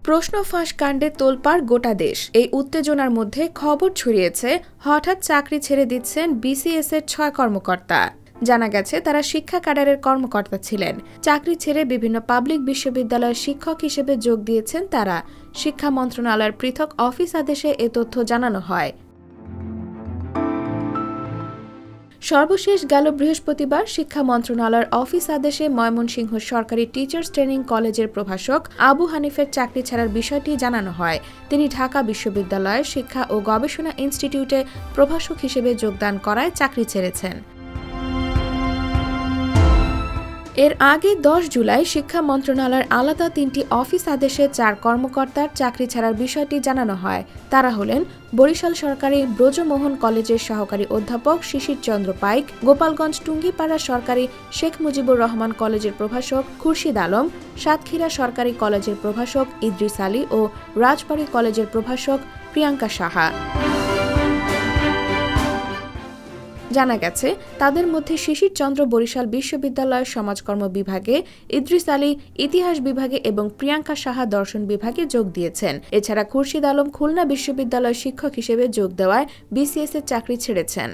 প্রশ্ন ফাঁস কাণ্ডে তোলপাড় গোটা দেশ। এই উত্তেজনার মধ্যে খবর ছড়িয়েছে হঠাৎ চাকরি ছেড়ে দিচ্ছেন বিসিএস এর ৬ কর্মকর্তা। জানা গেছে তারা শিক্ষা ক্যাডারের কর্মকর্তা ছিলেন। চাকরি ছেড়ে বিভিন্ন পাবলিক বিশ্ববিদ্যালয়ের শিক্ষক হিসেবে যোগ দিয়েছেন তারা। শিক্ষা মন্ত্রণালয়ের পৃথক অফিস আদেশে এ তথ্য জানানো হয়। সর্বশেষ গেল বৃহস্পতিবার শিক্ষা মন্ত্রণালয়ের অফিস আদেশে ময়মনসিংহ সরকারি টিচার্স ট্রেনিং কলেজের প্রভাষক আবু হানিফের চাকরি ছাড়ার বিষয়টি জানানো হয়। তিনি ঢাকা বিশ্ববিদ্যালয়ের শিক্ষা ও গবেষণা ইনস্টিটিউটে প্রভাষক হিসেবে যোগদান করায় চাকরি ছেড়েছেন। এর আগে ১০ জুলাই শিক্ষা মন্ত্রণালয়ের আলাদা ৩টি অফিস আদেশে ৪ কর্মকর্তার চাকরি ছাড়ার বিষয়টি জানানো হয়। তারা হলেন বরিশাল সরকারি ব্রজমোহন কলেজের সহকারী অধ্যাপক শিশির চন্দ্র পাইক, গোপালগঞ্জ টুঙ্গিপাড়া সরকারি শেখ মুজিবুর রহমান কলেজের প্রভাষক খুরশিদ আলম, সাতক্ষীরা সরকারি কলেজের প্রভাষক ইদ্রিস আলী ও রাজবাড়ী কলেজের প্রভাষক প্রিয়াঙ্কা সাহা। জানা গেছে তাদের মধ্যে শিশির চন্দ্র বরিশাল বিশ্ববিদ্যালয়ের সমাজকর্ম বিভাগে, ইদ্রিস আলী ইতিহাস বিভাগে এবং প্রিয়াঙ্কা সাহা দর্শন বিভাগে যোগ দিয়েছেন। এছাড়া খুরশিদ আলম খুলনা বিশ্ববিদ্যালয়ের শিক্ষক হিসেবে যোগ দেওয়ায় বিসিএস এর চাকরি ছেড়েছেন।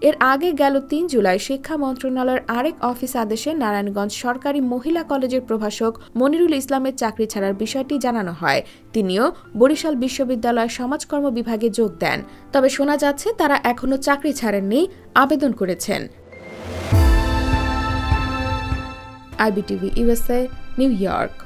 এর আগে গেল ৩ জুলাই শিক্ষা মন্ত্রণালয়ের আরেক অফিস আদেশে নারায়ণগঞ্জ সরকারি মহিলা কলেজের প্রভাষক মনিরুল ইসলামের চাকরি ছাড়ার বিষয়টি জানানো হয়। তিনিও বরিশাল বিশ্ববিদ্যালয়ের সমাজকর্ম বিভাগে যোগ দেন। তবে শোনা যাচ্ছে তারা এখনো চাকরি ছাড়েননি, আবেদন করেছেন। IBTV USA, new York.